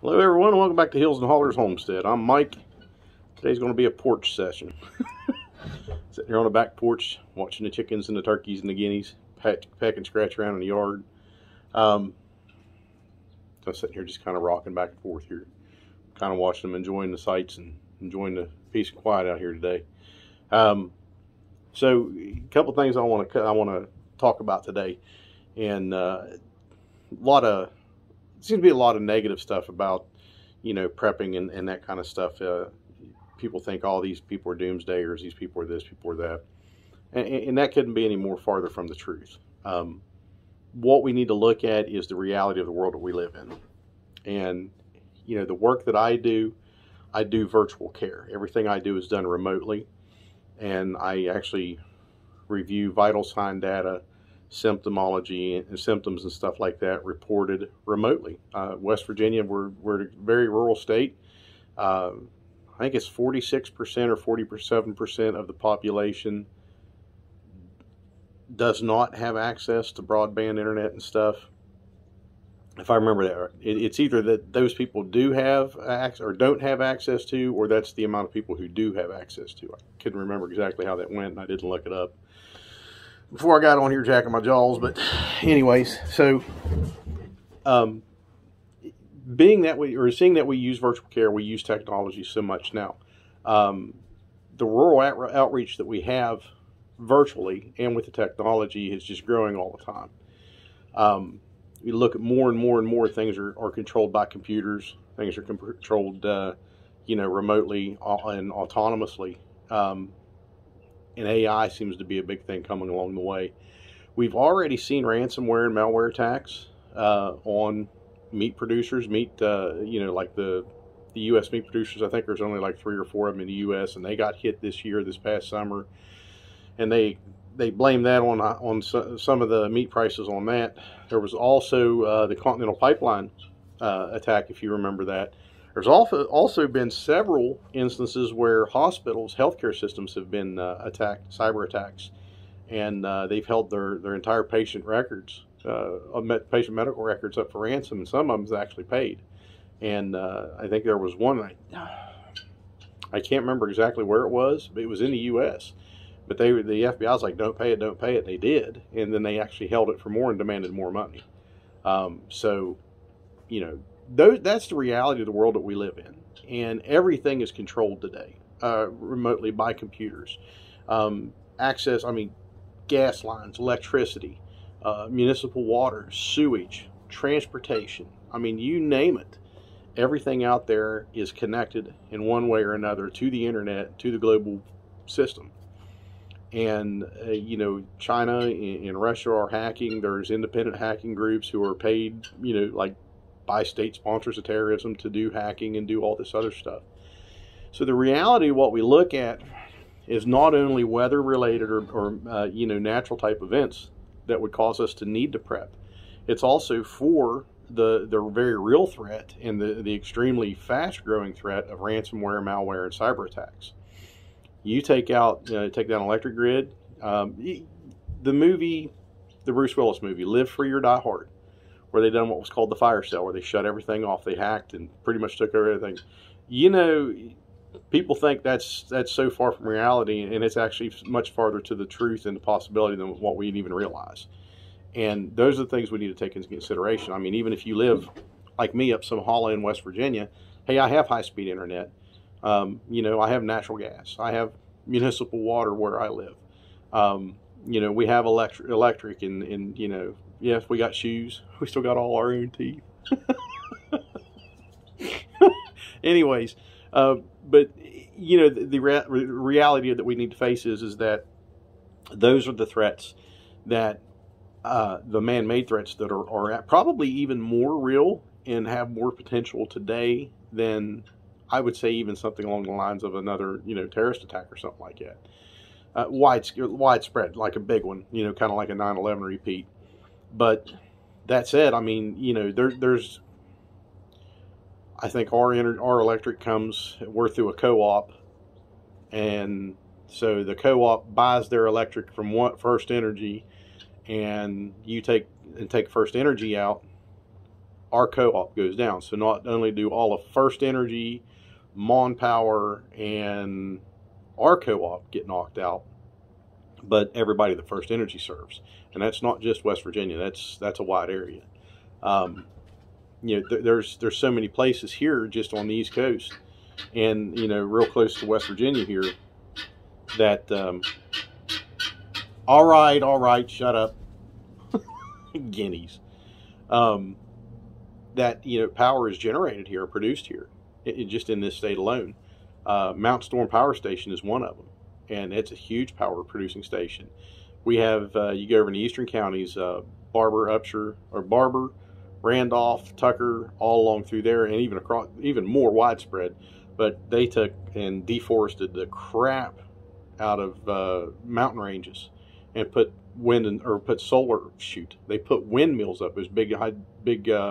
Hello everyone, and welcome back to Hills and Hollers Homestead. I'm Mike. Today's going to be a porch session. Sitting here on the back porch, watching the chickens and the turkeys and the guineas peck and scratch around in the yard. I'm sitting here just kind of rocking back and forth here, kind of watching them, enjoying the sights and enjoying the peace and quiet out here today. So a couple things I want to talk about today, and seems to be a lot of negative stuff about, prepping and that kind of stuff. People think, oh, these people are doomsdayers, these people are this, people are that. And that couldn't be any more farther from the truth. What we need to look at is the reality of the world that we live in. And, the work that I do virtual care. Everything I do is done remotely. And I actually review vital sign data, symptomology and symptoms and stuff like that reported remotely. West Virginia, we're a very rural state. I think it's 46% or 47% of the population does not have access to broadband internet and stuff. If I remember that right, it's either that those people do have access or don't have access to, or that's the amount of people who do have access to. I couldn't remember exactly how that went, and I didn't look it up before I got on here jacking my jaws. But anyways, so seeing that we use virtual care, we use technology so much now. The rural outreach that we have virtually and with the technology is just growing all the time. You look at more and more and more things are controlled by computers. Things are controlled, remotely and autonomously. And AI seems to be a big thing coming along the way. We've already seen ransomware and malware attacks on meat producers. Like the U.S. meat producers. I think there's only like 3 or 4 of them in the U.S. and they got hit this past summer, and they blame that on some of the meat prices on that. There was also the Continental Pipeline attack, if you remember that. There's also been several instances where hospitals, healthcare systems have been attacked, cyber attacks, and they've held their entire patient records, patient medical records up for ransom, and some of them's actually paid. And I think there was one, I can't remember exactly where it was, but it was in the U.S., but the FBI was like, don't pay it, don't pay it. They did, and then they actually held it for more and demanded more money. That's the reality of the world that we live in, and everything is controlled today remotely by computers. Gas lines, electricity, municipal water, sewage, transportation. You name it. Everything out there is connected in one way or another to the internet, to the global system. And, China and Russia are hacking. There's independent hacking groups who are paid, by state sponsors of terrorism to do hacking and do all this other stuff. So the reality of what we look at is not only weather related or natural type events that would cause us to need to prep. It's also for the very real threat and the extremely fast growing threat of ransomware, malware, and cyber attacks. You take down electric grid. The Bruce Willis movie, Live Free or Die Hard, where they done what was called the fire sale, where they shut everything off. They hacked and pretty much took over everything. People think that's so far from reality, and it's actually much farther to the truth and the possibility than what we even realize. And those are the things we need to take into consideration. Even if you live, like me, up some hollow in West Virginia, hey, I have high-speed internet. I have natural gas. I have municipal water where I live. We have electric, and yes, we got shoes. We still got all our own teeth. Anyways, but the reality that we need to face is that those are the threats that the man-made threats that are probably even more real and have more potential today than, I would say, even something along the lines of another terrorist attack or something like that. Widespread, like a big one, kind of like a 9/11 repeat. But that said, there's, I think our electric we're through a co-op, and so the co-op buys their electric from First Energy, and you take First Energy out, our co-op goes down. So not only do all of First Energy, Mon Power, and our co-op get knocked out, but everybody that First Energy serves, and that's not just West Virginia. That's a wide area. You know, there's so many places here just on the East Coast, and you know, real close to West Virginia here, that all right, shut up, guineas. That, you know, power is generated here, produced here, just in this state alone. Mount Storm Power Station is one of them, and it's a huge power producing station. We have, you go over in the eastern counties, Barber, Upshur, or Barber, Randolph, Tucker, all along through there, and even across, even more widespread. But they took and deforested the crap out of mountain ranges and put they put windmills up, those big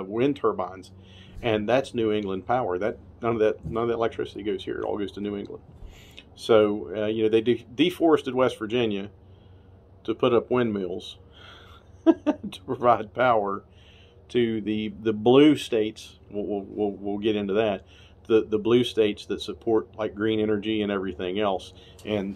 wind turbines, and that's New England power. That none of that electricity goes here. It all goes to New England. So you know, they deforested West Virginia to put up windmills to provide power to the blue states. We'll get into that. The blue states that support like green energy and everything else. And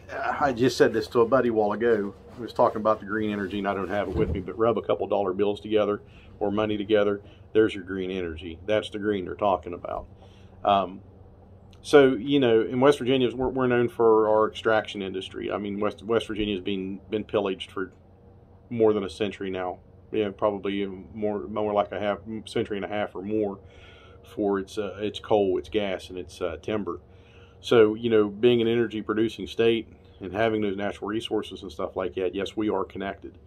I just said this to a buddy a while ago. I was talking about the green energy, and I don't have it with me, but rub a couple dollar bills together or money together. There's your green energy. That's the green they're talking about. So, you know, in West Virginia, we're known for our extraction industry. I mean, West Virginia has been pillaged for more than a century now. Yeah, probably more like a century and a half or more for its coal, its gas, and its timber. So, you know, being an energy producing state and having those natural resources and stuff like that, yes, we are connected.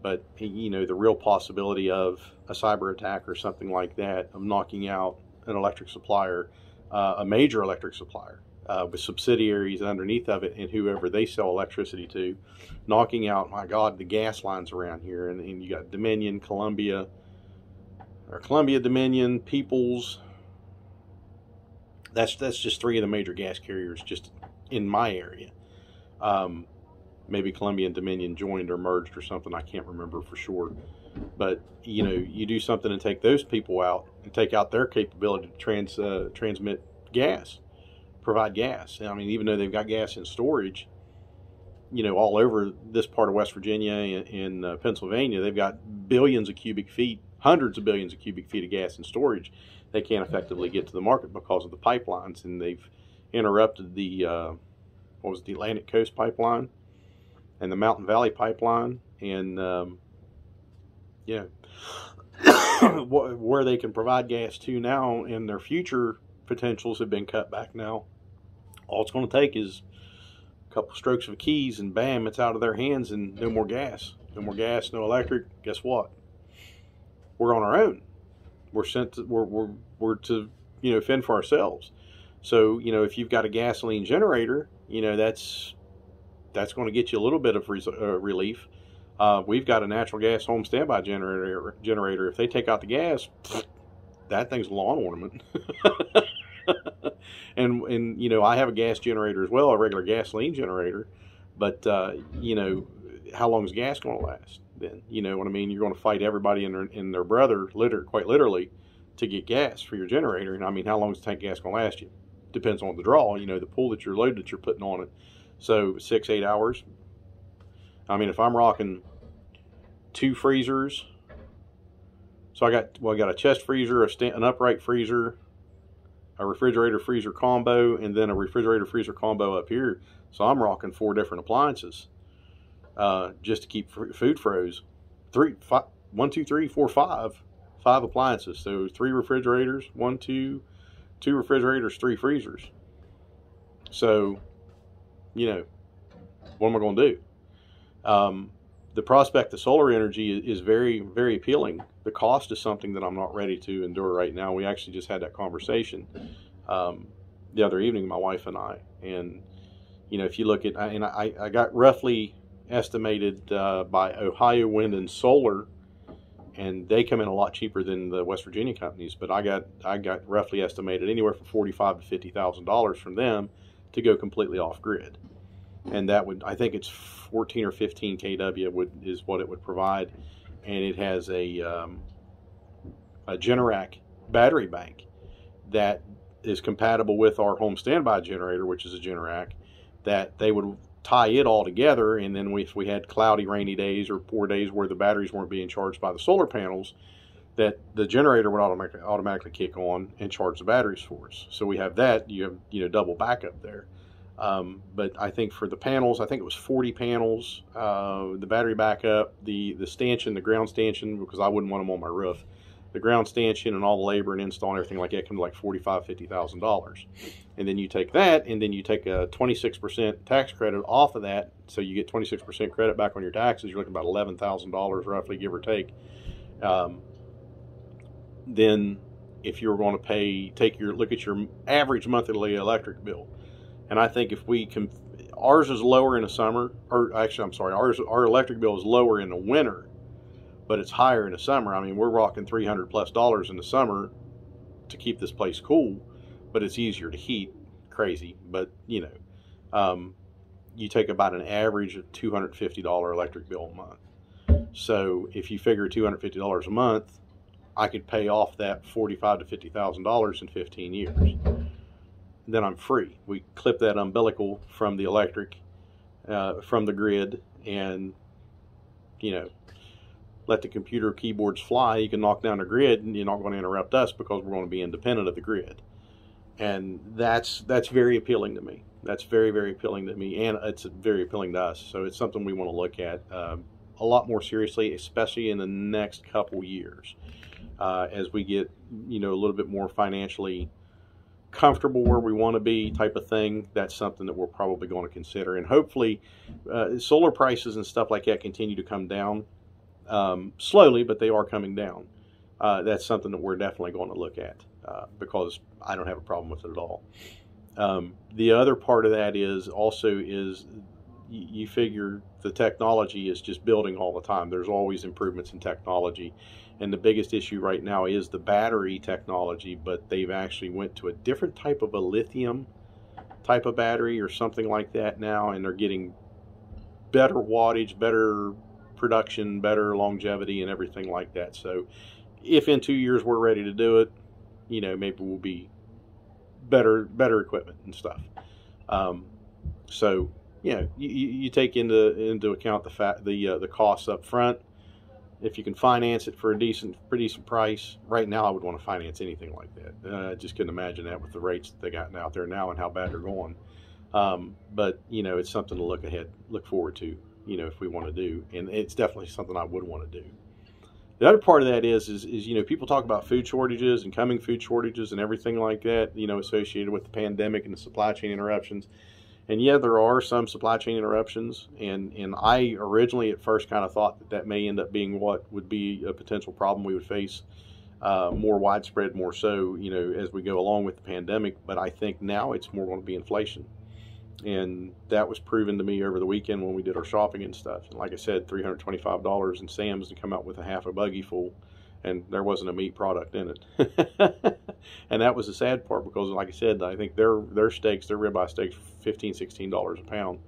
But, you know, the real possibility of a cyber attack or something like that, of knocking out an electric supplier, a major electric supplier, with subsidiaries underneath of it and whoever they sell electricity to, knocking out, my God, the gas lines around here. And you got Dominion, Columbia, Dominion, Peoples. That's just three of the major gas carriers just in my area. Maybe Columbia and Dominion joined or merged or something. I can't remember for sure. But, you know, you do something and take those people out and take out their capability to transmit gas, provide gas. I mean, even though they've got gas in storage, you know, all over this part of West Virginia and Pennsylvania, they've got billions of cubic feet, hundreds of billions of cubic feet of gas in storage. They can't effectively get to the market because of the pipelines, and they've interrupted the the Atlantic Coast Pipeline and the Mountain Valley Pipeline, and yeah, where they can provide gas to now, and their future potentials have been cut back now. All it's going to take is a couple strokes of keys, and bam, it's out of their hands, and no more gas, no electric. Guess what? We're on our own. We're to you know, fend for ourselves. So, you know, if you've got a gasoline generator, you know, that's going to get you a little bit of relief. We've got a natural gas home standby generator. If they take out the gas, that thing's a lawn ornament. and you know, I have a gas generator as well, a regular gasoline generator. But you know, how long is gas going to last? Then, you know what I mean? You're going to fight everybody and their brother, quite literally, to get gas for your generator. And I mean, how long is the tank gas going to last you? Depends on the draw, you know, the pool that you're loaded that you're putting on it. So 6-8 hours. I mean, if I'm rocking 2 freezers, so I got a chest freezer, an upright freezer, a refrigerator freezer combo, and then a refrigerator freezer combo up here. So I'm rocking 4 different appliances just to keep food froze. 1, 2, 3, 4, 5 appliances. So 3 refrigerators, 2 refrigerators, 3 freezers. So, you know, what am I going to do? The prospect of solar energy is very, very appealing. The cost is something that I'm not ready to endure right now. We actually just had that conversation the other evening, my wife and I. And, you know, if you look at, and I got roughly estimated by Ohio Wind and Solar, and they come in a lot cheaper than the West Virginia companies, but I got roughly estimated anywhere from $45,000 to $50,000 from them to go completely off grid. And that would, I think it's 14 or 15 kW is what it would provide, and it has a a Generac battery bank that is compatible with our home standby generator, which is a Generac, that they would tie it all together, and then if we had cloudy, rainy days or poor days where the batteries weren't being charged by the solar panels, that the generator would automatically kick on and charge the batteries for us. So we have that, you have double backup there. But I think for the panels, I think it was 40 panels, the battery backup, the stanchion, the ground stanchion, because I wouldn't want them on my roof. The ground stanchion and all the labor and install and everything like that comes to like $45,000–$50,000. And then you take that, and then you take a 26% tax credit off of that, so you get 26% credit back on your taxes. You're looking about $11,000 roughly, give or take. Then if you're going to look at your average monthly electric bill, and I think if we can, ours is lower in the summer, or actually I'm sorry, our electric bill is lower in the winter, but it's higher in the summer. I mean, we're rocking $300+ in the summer to keep this place cool, but it's easier to heat. Crazy, but you take about an average of $250 electric bill a month. So if you figure $250 a month, I could pay off that $45,000 to $50,000 in 15 years. Then I'm free. We clip that umbilical from the electric, from the grid, and let the computer keyboards fly. You can knock down the grid, and you're not going to interrupt us because we're going to be independent of the grid. And that's very appealing to me. That's very, very appealing to me, and it's very appealing to us. So it's something we want to look at a lot more seriously, especially in the next couple years, as we get a little bit more financially comfortable where we want to be, type of thing. That's something that we're probably going to consider, and hopefully solar prices and stuff like that continue to come down slowly, but they are coming down. That's something that we're definitely going to look at because I don't have a problem with it at all. The other part of that is you figure the technology is just building all the time. There's always improvements in technology, and the biggest issue right now is the battery technology, but they've actually went to a different type of a lithium type of battery or something like that now, and they're getting better wattage, better production, better longevity, and everything like that. So if in 2 years we're ready to do it, maybe we'll be better equipment and stuff. So you take into account the costs up front. If you can finance it for a pretty decent price, right now I would want to finance anything like that. I just couldn't imagine that with the rates that they got out there now and how bad they're going. But it's something to look forward to, if we want to do, and it's definitely something I would want to do. The other part of that is people talk about food shortages and coming food shortages and everything like that, associated with the pandemic and the supply chain interruptions. And yeah, there are some supply chain interruptions, and I originally at first kind of thought that may end up being what would be a potential problem we would face more widespread, more so, as we go along with the pandemic. But I think now it's more going to be inflation. And that was proven to me over the weekend when we did our shopping and stuff. And like I said, $325 in Sam's to come out with a half a buggy full, and there wasn't a meat product in it. And that was the sad part, because like I said, I think their steaks, their ribeye steaks, $15–$16 a pound.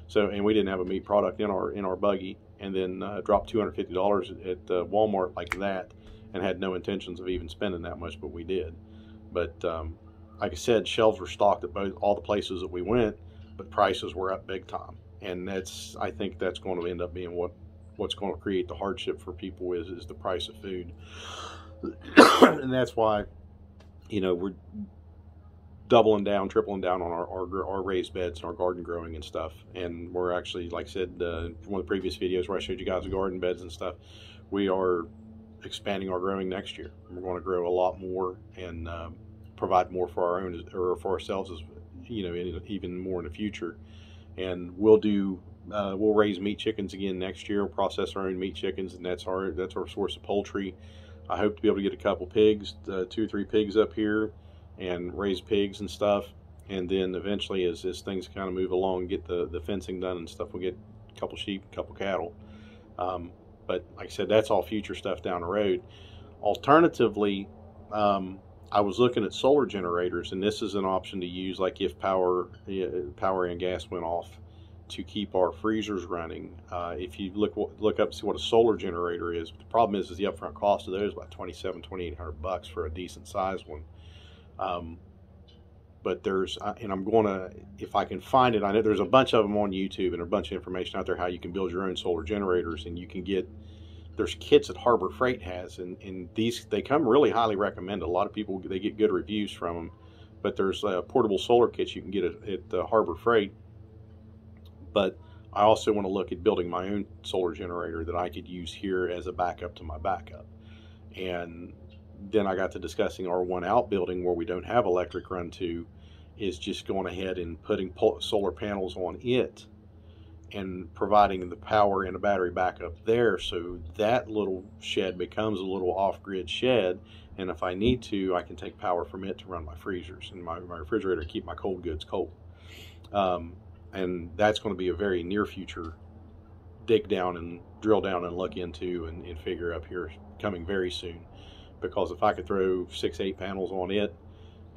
So, and we didn't have a meat product in our buggy, and then dropped $250 at Walmart like that, and had no intentions of even spending that much, but we did. But like I said, shelves were stocked at all the places that we went, but prices were up big time. And I think that's going to end up being what's going to create the hardship for people is the price of food. And that's why, we're doubling down, tripling down on our raised beds and our garden growing and stuff. And we're actually, like I said, one of the previous videos where I showed you guys the garden beds and stuff, we are expanding our growing next year. We're going to grow a lot more and provide more for our own, or for ourselves, as even more in the future. And we'll raise meat chickens again next year. We'll process our own meat chickens, and that's our source of poultry. I hope to be able to get a couple pigs, 2 or 3 pigs up here, and raise pigs and stuff. And then eventually, as things kind of move along, get the fencing done and stuff, we'll get a couple sheep, a couple cattle. But like I said, that's all future stuff down the road. Alternatively, I was looking at solar generators, and this is an option to use, like if power and gas went off, to keep our freezers running. If you look up and see what a solar generator is, the problem is the upfront cost of those is about $2,800 for a decent sized one. But there's, and I'm going to, if I can find it, I know there's a bunch of them on YouTube and a bunch of information out there how you can build your own solar generators, and you can get, there's kits that Harbor Freight has, and these, they come really highly recommended. A lot of people, they get good reviews from them, but there's portable solar kits you can get at Harbor Freight. But I also want to look at building my own solar generator that I could use here as a backup to my backup. And then I got to discussing our one outbuilding where we don't have electric run to, is just going ahead and putting solar panels on it and providing the power and a battery backup there, so that little shed becomes a little off-grid shed, and if I need to, I can take power from it to run my freezers and my refrigerator to keep my cold goods cold. And that's going to be a very near future dig down and drill down and look into and figure up here coming very soon. Because if I could throw 6-8 panels on it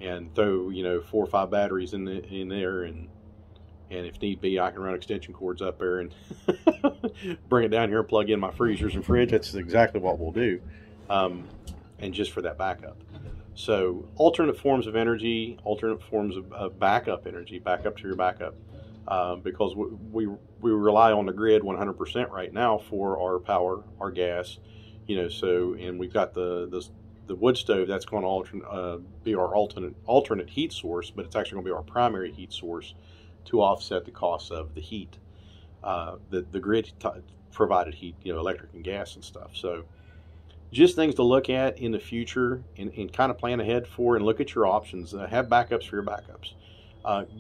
and throw 4 or 5 batteries in there, and if need be, I can run extension cords up there and bring it down here and plug in my freezers and fridge. That's exactly what we'll do, and just for that backup. So alternate forms of energy, alternate forms of backup energy, backup to your backup, because we rely on the grid 100% right now for our power, our gas, so, and we've got the wood stove that's going to be our alternate heat source, but it's actually going to be our primary heat source to offset the cost of the heat, the grid provided heat, electric and gas and stuff. So just things to look at in the future and kind of plan ahead for, and look at your options. Have backups for your backups.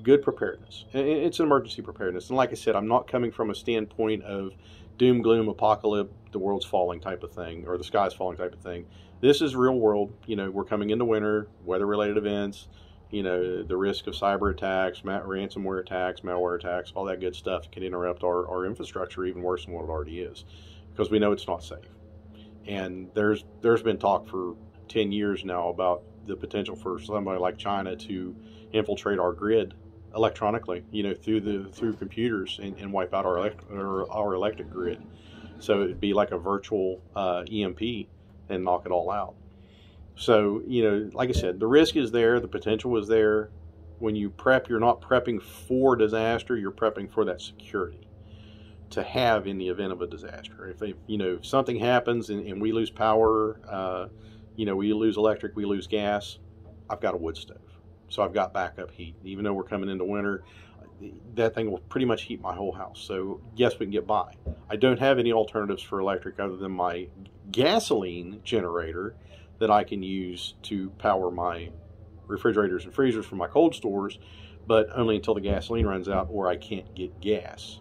Good preparedness. It's an emergency preparedness. And like I said, I'm not coming from a standpoint of doom, gloom, apocalypse, the world's falling type of thing, or the sky's falling type of thing. This is real world. We're coming into winter, weather-related events, the risk of cyber attacks, ransomware attacks, malware attacks, all that good stuff can interrupt our infrastructure even worse than what it already is, because we know it's not safe. And there's been talk for 10 years now about the potential for somebody like China to infiltrate our grid electronically, through computers and wipe out our electric grid. So it'd be like a virtual EMP and knock it all out. So, like I said, the risk is there, the potential is there. When you prep, you're not prepping for disaster, you're prepping for that security to have in the event of a disaster. If something happens and we lose power, we lose electric, we lose gas, I've got a wood stove. So I've got backup heat. Even though we're coming into winter, that thing will pretty much heat my whole house. So yes, we can get by. I don't have any alternatives for electric other than my gasoline generator that I can use to power my refrigerators and freezers for my cold stores, but only until the gasoline runs out or I can't get gas.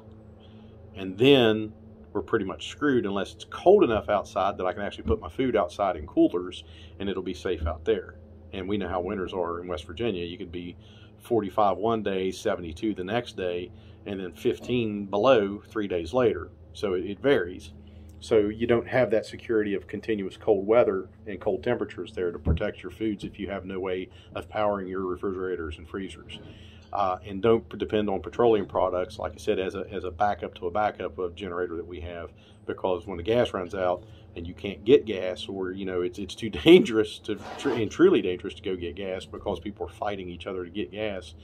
And then we're pretty much screwed unless it's cold enough outside that I can actually put my food outside in coolers and it'll be safe out there. And we know how winters are in West Virginia. You could be 45 one day, 72 the next day, and then 15 below 3 days later. So it varies. So you don't have that security of continuous cold weather and cold temperatures there to protect your foods if you have no way of powering your refrigerators and freezers. And don't depend on petroleum products, like I said, as a backup to a backup of generator that we have, because when the gas runs out and you can't get gas, or it's too dangerous and truly dangerous to go get gas because people are fighting each other to get gas,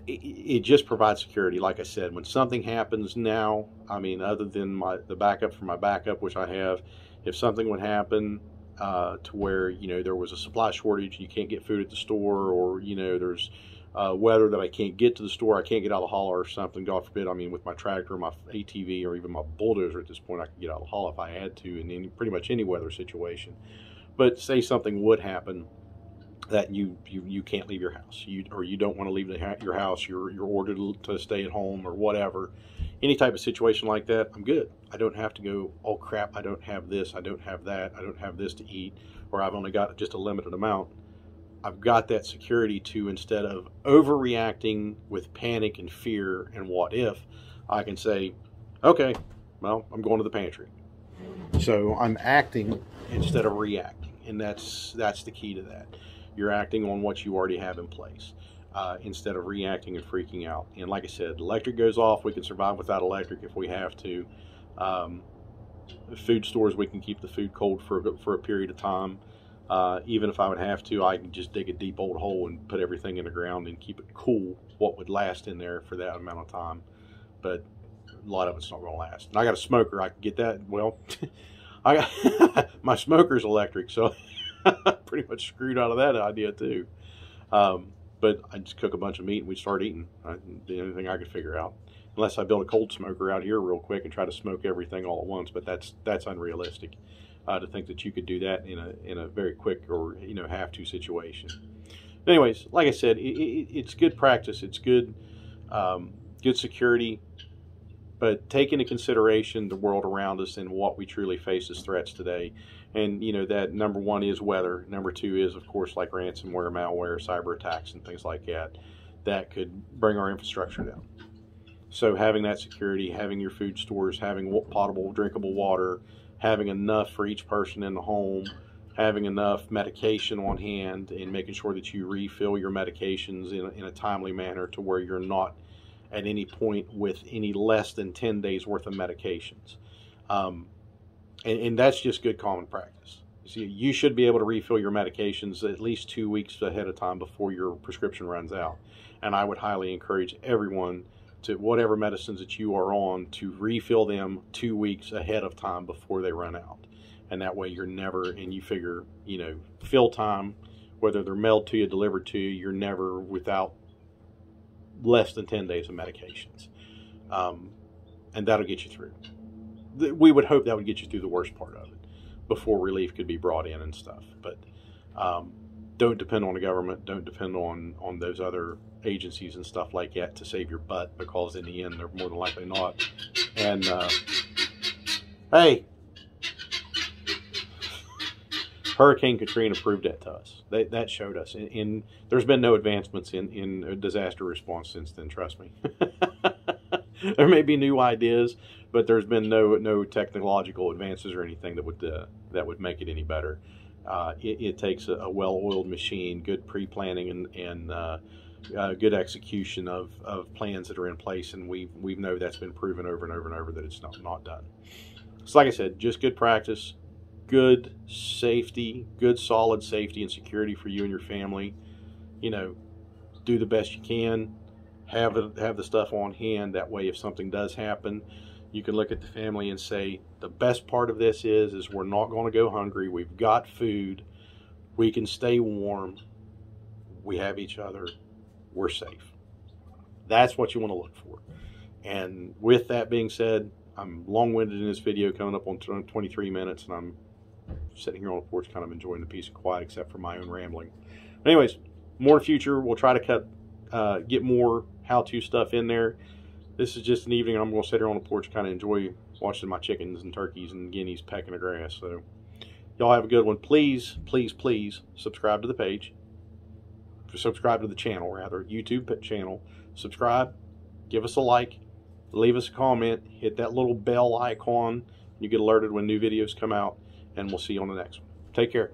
it just provides security. Like I said, when something happens now, other than the backup for my backup, which I have, if something would happen to where there was a supply shortage, you can't get food at the store, or there's weather that I can't get to the store, I can't get out of the hauler or something, God forbid, with my tractor, my ATV, or even my bulldozer at this point, I can get out of the haul if I had to in pretty much any weather situation. But say something would happen that you can't leave your house, or you don't want to leave your house, you're ordered to stay at home or whatever, any type of situation like that, I'm good. I don't have to go, oh crap, I don't have this, I don't have that, I don't have this to eat, or I've only got just a limited amount. I've got that security to, instead of overreacting with panic and fear and what if, I can say, okay, well, I'm going to the pantry. So I'm acting instead of reacting, and that's the key to that. You're acting on what you already have in place. instead of reacting and freaking out. And like I said, electric goes off, we can survive without electric if we have to. Food stores, we can keep the food cold for a period of time. Even if I would have to, I can just dig a deep old hole and put everything in the ground and keep it cool, what would last in there for that amount of time. But a lot of it's not going to last. And I got a smoker, I can get that. Well, I got my smoker's electric, so pretty much screwed out of that idea too. But I just cook a bunch of meat and we start eating. The only thing I could figure out, unless I build a cold smoker out here real quick and try to smoke everything all at once. But that's unrealistic to think that you could do that in a very quick or have-to situation. Anyways, like I said, it's good practice. It's good good security. But take into consideration the world around us and what we truly face as threats today. And, that number one is weather. Number two is, of course, like ransomware, malware, cyber attacks, and things like that, that could bring our infrastructure down. So having that security, having your food stores, having potable, drinkable water, having enough for each person in the home, having enough medication on hand, and making sure that you refill your medications in a timely manner to where you're not at any point with any less than 10 days worth of medications. And that's just good common practice. So you should be able to refill your medications at least 2 weeks ahead of time before your prescription runs out. And I would highly encourage everyone to, whatever medicines that you are on, to refill them 2 weeks ahead of time before they run out. And that way you're never, and you figure, fill time, whether they're mailed to you, delivered to you, you're never without less than 10 days of medications. And that'll get you through. We would hope that would get you through the worst part of it before relief could be brought in and stuff. But don't depend on the government. Don't depend on those other agencies and stuff like that to save your butt, because in the end, they're more than likely not. And hey, Hurricane Katrina proved that to us. That showed us. And there's been no advancements in disaster response since then, trust me. There may be new ideas, but there's been no technological advances or anything that would make it any better. It takes a well-oiled machine, good pre-planning, and good execution of plans that are in place, and we know that's been proven over and over and over that it's not done. So like I said, just good practice, good safety, good solid safety and security for you and your family. Do the best you can. Have the stuff on hand. That way, if something does happen, you can look at the family and say, the best part of this is we're not going to go hungry. We've got food. We can stay warm. We have each other. We're safe. That's what you want to look for. And with that being said, I'm long-winded in this video, coming up on 23 minutes, and I'm sitting here on the porch kind of enjoying the peace and quiet, except for my own rambling. But anyways, more in the future. We'll try to get more how-to stuff in there. This is just an evening. I'm going to sit here on the porch, kind of enjoy watching my chickens and turkeys and guineas pecking the grass. So y'all have a good one. Please, please, please subscribe to the page. Subscribe to the channel, rather. YouTube channel. Subscribe. Give us a like. Leave us a comment. Hit that little bell icon. You get alerted when new videos come out. And we'll see you on the next one. Take care.